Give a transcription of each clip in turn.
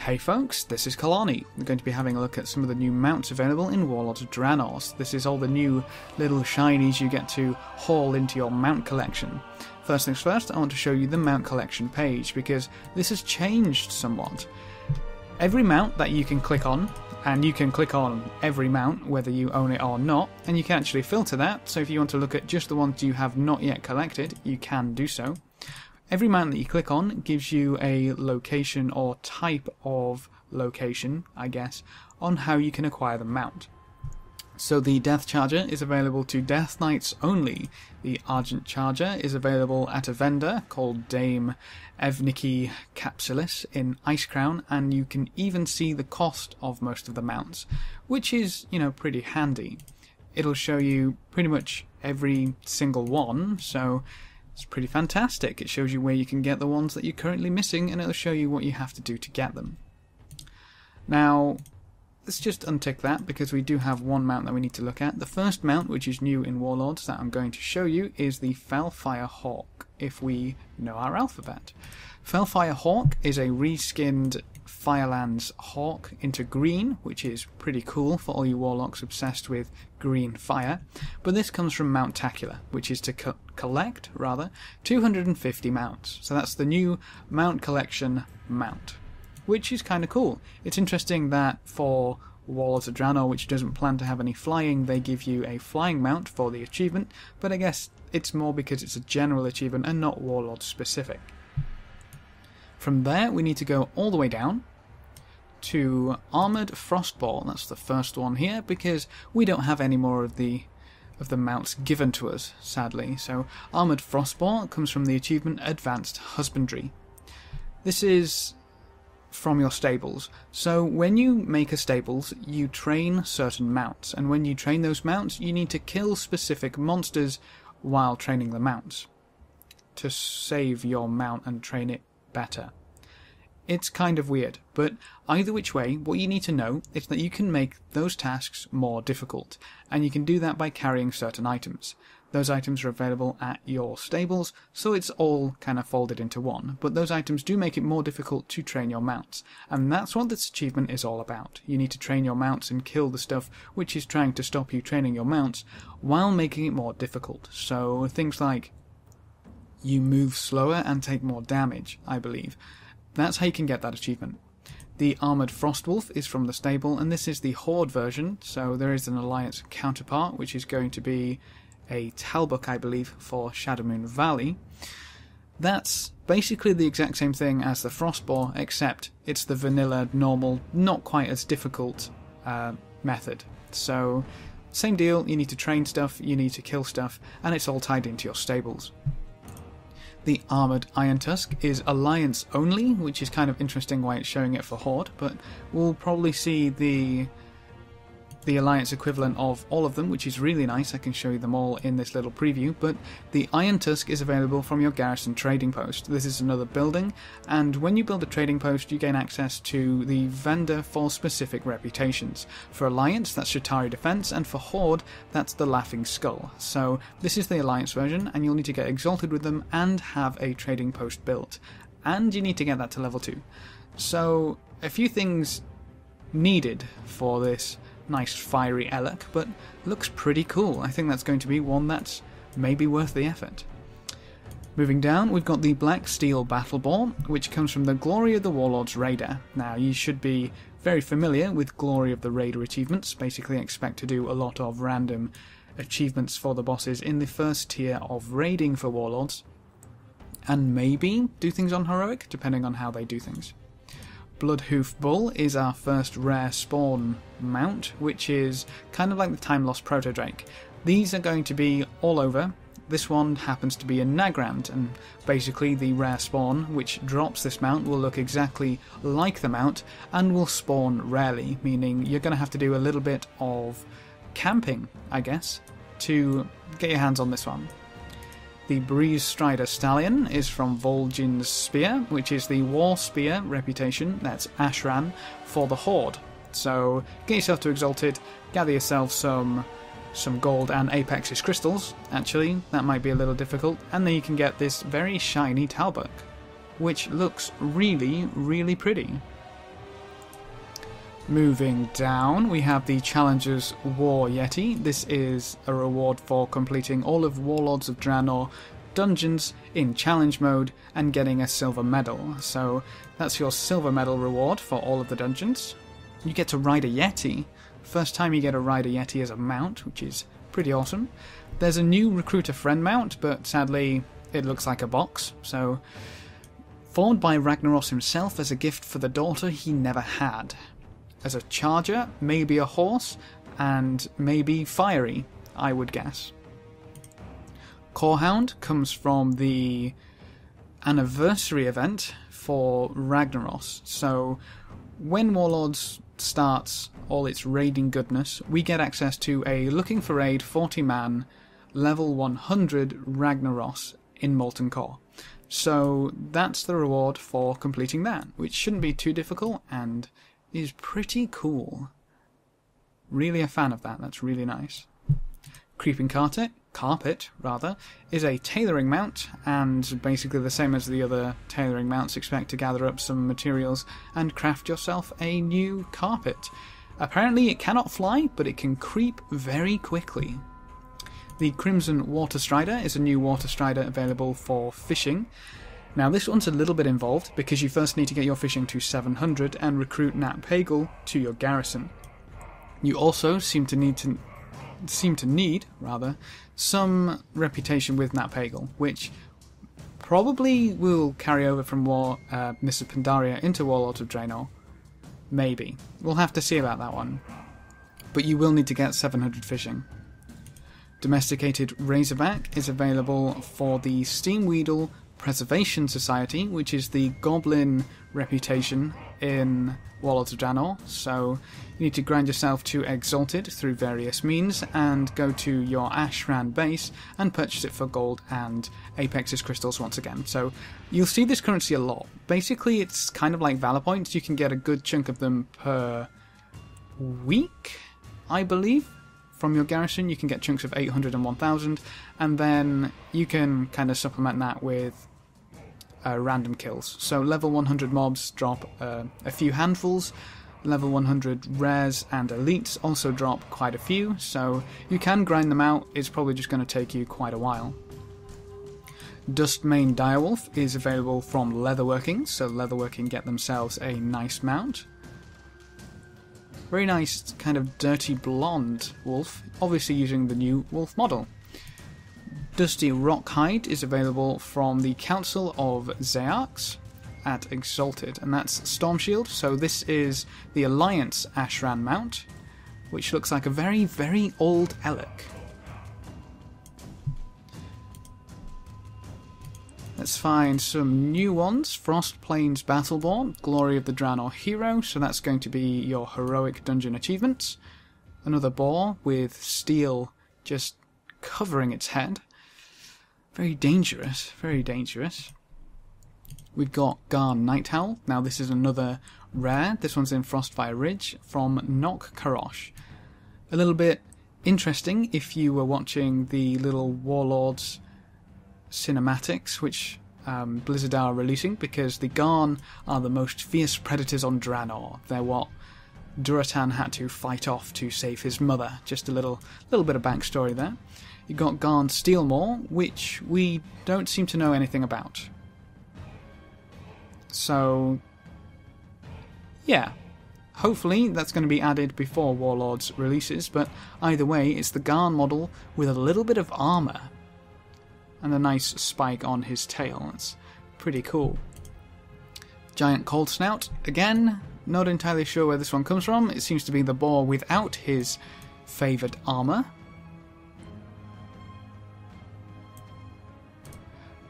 Hey folks, this is Kalani. We're going to be having a look at some of the new mounts available in Warlords of Draenor. This is all the new little shinies you get to haul into your mount collection. First things first, I want to show you the mount collection page because this has changed somewhat. Every mount that you can click on, and you can click on every mount whether you own it or not, and you can actually filter that, so if you want to look at just the ones you have not yet collected, you can do so. Every mount that you click on gives you a location or type of location, I guess, on how you can acquire the mount. So the Death Charger is available to Death Knights only. The Argent Charger is available at a vendor called Dame Evniki Capsulis in Icecrown, and you can even see the cost of most of the mounts, which is, pretty handy. It'll show you pretty much every single one, so it's pretty fantastic. It shows you where you can get the ones that you're currently missing, and it'll show you what you have to do to get them. Now, let's just untick that because we do have one mount that we need to look at. The first mount, which is new in Warlords, that I'm going to show you is the Fellfire Hawk, if we know our alphabet. Fellfire Hawk is a reskinned Firelands Hawk into green, which is pretty cool for all you warlocks obsessed with green fire. But this comes from Mountacular, which is to collect 250 mounts. So that's the new mount collection mount, which is kind of cool. It's interesting that for Warlords of Draenor, which doesn't plan to have any flying, they give you a flying mount for the achievement, but I guess it's more because it's a general achievement and not Warlord specific. From there, we need to go all the way down to Armoured Frostball. That's the first one here, because we don't have any more of the mounts given to us, sadly. So Armoured Frostball comes from the achievement Advanced Husbandry. This is from your stables. So when you make a stables, you train certain mounts, and when you train those mounts, you need to kill specific monsters while training the mounts to save your mount and train it better. It's kind of weird, but either which way, what you need to know is that you can make those tasks more difficult, and you can do that by carrying certain items. Those items are available at your stables, so it's all kind of folded into one, but those items do make it more difficult to train your mounts, and that's what this achievement is all about. You need to train your mounts and kill the stuff which is trying to stop you training your mounts, while making it more difficult. So things like you move slower and take more damage, I believe. That's how you can get that achievement. The Armoured Frostwolf is from the stable, and this is the Horde version, so there is an Alliance counterpart, which is going to be a talbuk, I believe, for Shadowmoon Valley. That's basically the exact same thing as the Frostboar, except it's the vanilla, normal, not quite as difficult method. So, same deal, you need to train stuff, you need to kill stuff, and it's all tied into your stables. The Armoured Iron Tusk is Alliance only, which is kind of interesting why it's showing it for Horde, but we'll probably see the Alliance equivalent of all of them, which is really nice. I can show you them all in this little preview, but the Iron Tusk is available from your Garrison Trading Post. This is another building, and when you build a trading post, you gain access to the vendor for specific reputations. For Alliance, that's Shatari Defense, and for Horde, that's the Laughing Skull. So this is the Alliance version, and you'll need to get exalted with them and have a trading post built. And you need to get that to level 2. So a few things needed for this nice fiery elekk, but looks pretty cool. I think that's going to be one that's maybe worth the effort. Moving down, we've got the Black Steel Battle Boar, which comes from the Glory of the Warlords Raider. Now, you should be very familiar with Glory of the Raider achievements. Basically, expect to do a lot of random achievements for the bosses in the first tier of raiding for Warlords, and maybe do things on Heroic, depending on how they do things. Bloodhoof Bull is our first rare spawn mount, which is kind of like the Time Lost Proto-Drake. These are going to be all over. This one happens to be a Nagrand, and basically the rare spawn which drops this mount will look exactly like the mount and will spawn rarely, meaning you're going to have to do a little bit of camping, I guess, to get your hands on this one. The Breeze Strider Stallion is from Vol'jin's Spear, which is the War Spear reputation, that's Ashran, for the Horde. So get yourself to Exalted, gather yourself some gold and Apex's crystals. Actually, that might be a little difficult, and then you can get this very shiny talbuk, which looks really, really pretty. Moving down, we have the Challenger's War Yeti. This is a reward for completing all of Warlords of Draenor dungeons in challenge mode and getting a silver medal. So that's your silver medal reward for all of the dungeons. You get to ride a Yeti. First time you get to ride a Yeti as a mount, which is pretty awesome. There's a new recruiter friend mount, but sadly it looks like a box. So formed by Ragnaros himself as a gift for the daughter he never had. As a charger, maybe a horse, and maybe fiery, I would guess. Hound comes from the anniversary event for Ragnaros. So when Warlords starts all its raiding goodness, we get access to a Looking for Raid 40-man level 100 Ragnaros in Molten Core. So that's the reward for completing that, which shouldn't be too difficult and is pretty cool. Really a fan of that, that's really nice. Creeping Carpet is a tailoring mount, and basically the same as the other tailoring mounts. Expect to gather up some materials and craft yourself a new carpet. Apparently it cannot fly, but it can creep very quickly. The Crimson Water Strider is a new water strider available for fishing. Now this one's a little bit involved because you first need to get your fishing to 700 and recruit Nat Pagel to your garrison. You also seem to need some reputation with Nat Pagel, which probably will carry over from Mists of Pandaria into Warlords of Draenor. Maybe. We'll have to see about that one. But you will need to get 700 fishing. Domesticated Razorback is available for the Steamweedle Preservation Society, which is the goblin reputation in Warlords of Draenor. So you need to grind yourself to Exalted through various means and go to your Ashran base and purchase it for gold and Apex's crystals once again. So you'll see this currency a lot. Basically it's kind of like Valor Points. You can get a good chunk of them per week, I believe. From your garrison you can get chunks of 800 and 1000, and then you can kind of supplement that with random kills. So level 100 mobs drop a few handfuls, level 100 rares and elites also drop quite a few, so you can grind them out. It's probably just going to take you quite a while. Dustmane Direwolf is available from Leatherworking, so Leatherworking get themselves a nice mount. Very nice kind of dirty blonde wolf, obviously using the new wolf model. Dusty Rockhide is available from the Council of Zearks at Exalted, and that's Storm Shield. So this is the Alliance Ashran mount, which looks like a very, very old elekk. Let's find some new ones. Frost Plains Battleborn, Glory of the Draenor Hero, so that's going to be your heroic dungeon achievements. Another boar with steel just covering its head. Very dangerous, very dangerous. We've got Garn Nightowl. Now this is another rare. This one's in Frostfire Ridge from Nock Karosh. A little bit interesting if you were watching the little Warlords cinematics which Blizzard are releasing, because the Garn are the most fierce predators on Draenor. They're what Duratan had to fight off to save his mother. Just a little bit of backstory there. You got Garn Steelmaw, which we don't seem to know anything about. So yeah, hopefully that's going to be added before Warlords releases, but either way it's the Garn model with a little bit of armour and a nice spike on his tail. That's pretty cool. Giant Cold Snout, again, not entirely sure where this one comes from. It seems to be the boar without his favoured armour.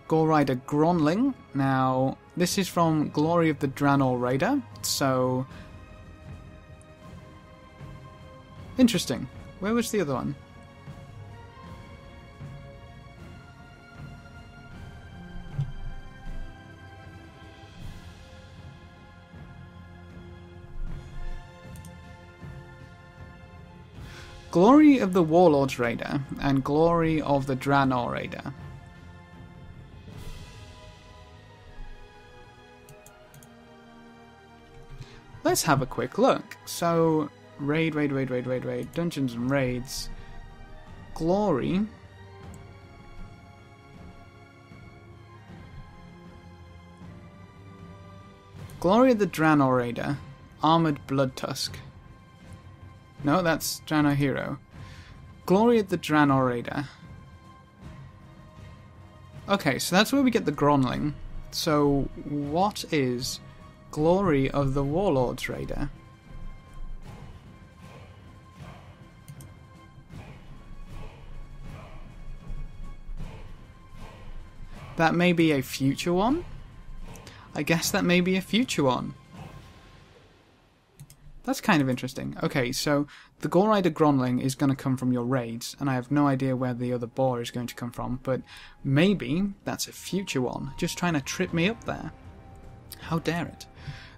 Gore Rider Gronling. Now, this is from Glory of the Draenor Raider, so interesting. Where was the other one? Glory of the Warlords Raider and Glory of the Draenor Raider. let's have a quick look. So, raid, dungeons and raids, glory. Glory of the Draenor Raider, Armoured Blood Tusk. No, that's Draenor Hero. Glory of the Draenor Raider. Okay, so that's where we get the Gronling. So, what is Glory of the Warlords Raider? That may be a future one? I guess that may be a future one. That's kind of interesting. Okay, so the Gore Rider Gronling is going to come from your raids, and I have no idea where the other boar is going to come from, but maybe that's a future one, just trying to trip me up there. How dare it.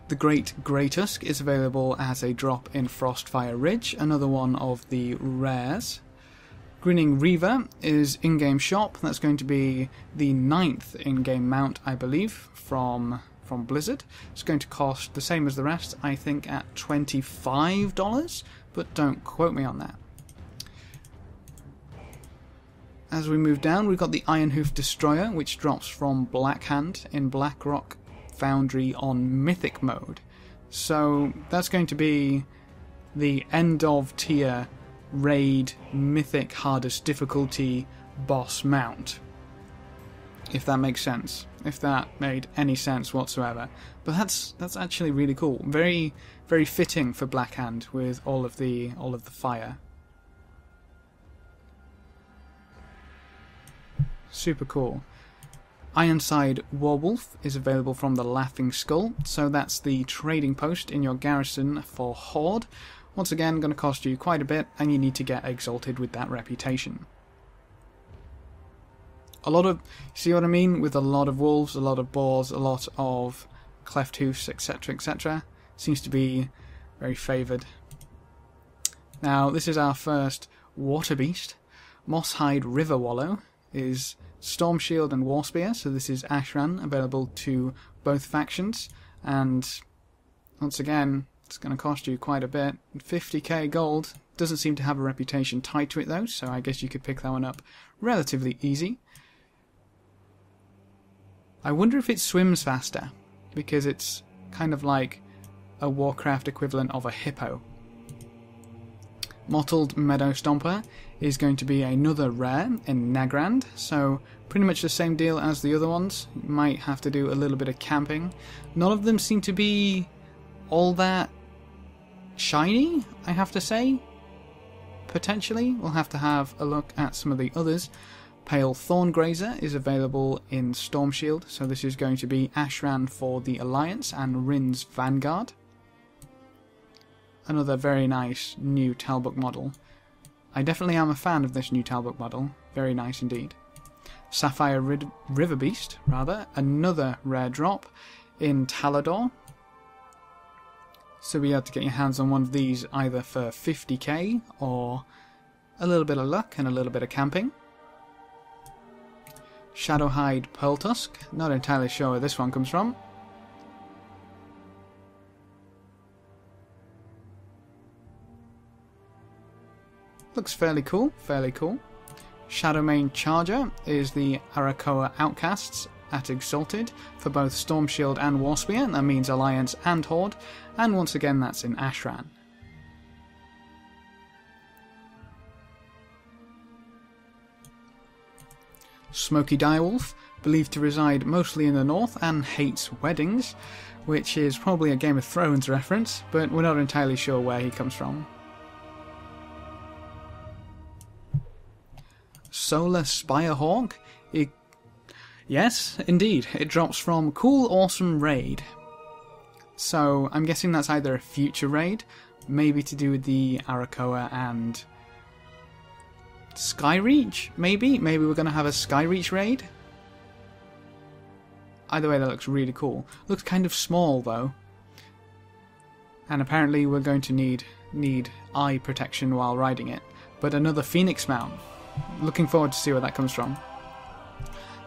The Great Grey Tusk is available as a drop in Frostfire Ridge, another one of the rares. Grinning Reaver is in-game shop. That's going to be the 9th in-game mount, I believe, from Blizzard. It's going to cost the same as the rest, I think at $25, but don't quote me on that. As we move down, we've got the Iron Hoof Destroyer, which drops from Blackhand in Blackrock Foundry on Mythic mode. So that's going to be the end of tier raid Mythic hardest difficulty boss mount. If that makes sense. If that made any sense whatsoever. But that's actually really cool. Very, very fitting for Blackhand with all of the fire. Super cool. Ironside Warwolf is available from the Laughing Skull, so that's the trading post in your garrison for Horde. Once again, going to cost you quite a bit, and you need to get exalted with that reputation. A lot of, see what I mean? With a lot of wolves, a lot of boars, a lot of cleft hoofs, etc, etc. Seems to be very favoured. Now, this is our first water beast. Mosshide River Wallow is Storm Shield and War Spear, so this is Ashran, available to both factions, and once again, it's going to cost you quite a bit. 50k gold. Doesn't seem to have a reputation tied to it though, so I guess you could pick that one up relatively easy. I wonder if it swims faster, because it's kind of like a Warcraft equivalent of a hippo. Mottled Meadow Stomper is going to be another rare in Nagrand, so pretty much the same deal as the other ones. You might have to do a little bit of camping. None of them seem to be all that shiny, I have to say. Potentially, we'll have to have a look at some of the others. Pale Thorn Grazer is available in Storm Shield, so this is going to be Ashran for the Alliance and Rin's Vanguard. Another very nice new talbuk model. I definitely am a fan of this new talbuk model, very nice indeed. Sapphire Rid Riverbeast, another rare drop in Talador. So we have to get your hands on one of these either for 50k or a little bit of luck and a little bit of camping. Shadowhide Pearl Tusk, not entirely sure where this one comes from. Looks fairly cool, fairly cool. Shadowmane Charger is the Arakoa Outcasts at Exalted for both Storm Shield and War Spear. That means Alliance and Horde, and once again that's in Ashran. Smokey Direwolf, believed to reside mostly in the north and hates weddings, which is probably a Game of Thrones reference, but we're not entirely sure where he comes from. Solar Spirehawk, yes, indeed, it drops from Cool Awesome Raid. So I'm guessing that's either a future raid, maybe to do with the Arakoa and Skyreach, maybe? Maybe we're going to have a Skyreach raid? Either way, that looks really cool. Looks kind of small, though. And apparently we're going to need eye protection while riding it. But another Phoenix mount. Looking forward to see where that comes from.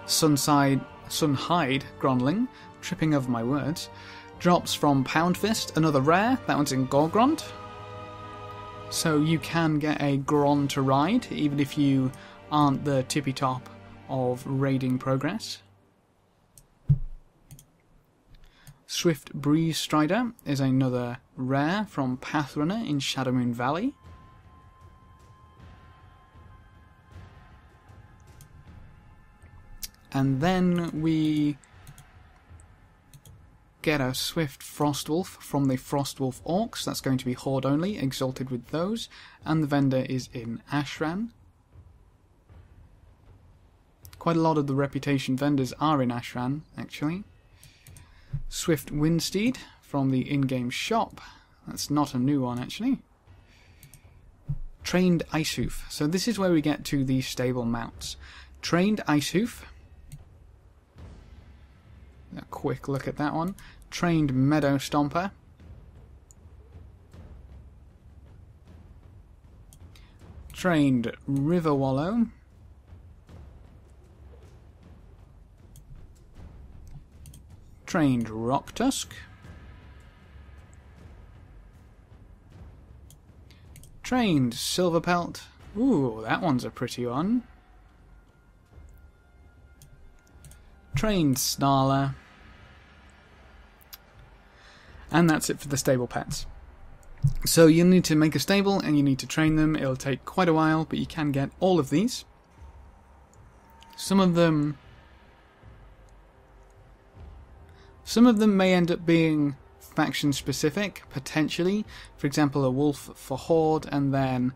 Sunhide Gronling, tripping over my words. Drops from Pound Fist, another rare, that one's in Gorgrond. So you can get a Gron to ride, even if you aren't the tippy top of raiding progress. Swift Breeze Strider is another rare from Pathrunner in Shadowmoon Valley. And then we get a Swift Frostwolf from the Frostwolf Orcs. That's going to be Horde only, exalted with those. And the vendor is in Ashran. Quite a lot of the reputation vendors are in Ashran, actually. Swift Windsteed from the in-game shop. That's not a new one, actually. Trained Icehoof. So this is where we get to the stable mounts. Trained Icehoof. A quick look at that one. Trained Meadow Stomper. Trained River Wallow. Trained Rock Tusk. Trained Silverpelt. Ooh, that one's a pretty one. Trained Snarler. And that's it for the stable pets. So you need to make a stable and you need to train them. It'll take quite a while, but you can get all of these. Some of them may end up being faction specific, potentially. For example, a wolf for Horde, and then,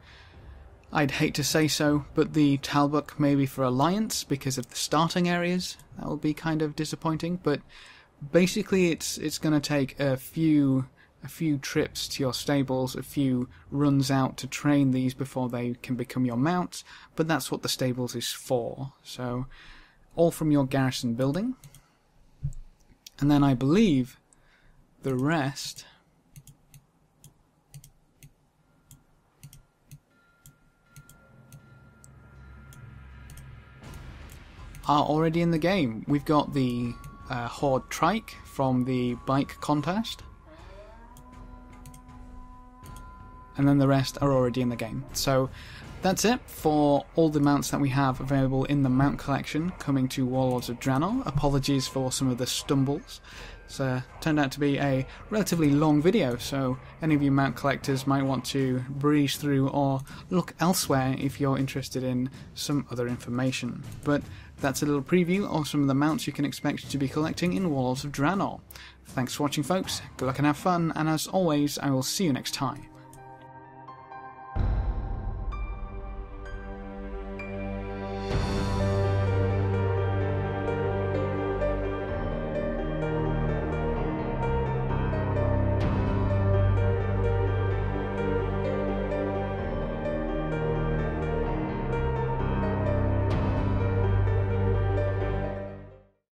I'd hate to say so, but the talbuk maybe for Alliance because of the starting areas. That will be kind of disappointing, but basically it's going to take a few trips to your stables, a few runs out to train these before they can become your mounts, but that's what the stables is for. So, all from your garrison building. And then I believe the rest are already in the game. We've got the Horde Trike from the bike contest. And then the rest are already in the game. So that's it for all the mounts that we have available in the mount collection coming to Warlords of Draenor. Apologies for some of the stumbles. It's turned out to be a relatively long video, so any of you mount collectors might want to breeze through or look elsewhere if you're interested in some other information. But that's a little preview of some of the mounts you can expect to be collecting in Warlords of Draenor. Thanks for watching, folks. Good luck and have fun, and as always, I will see you next time.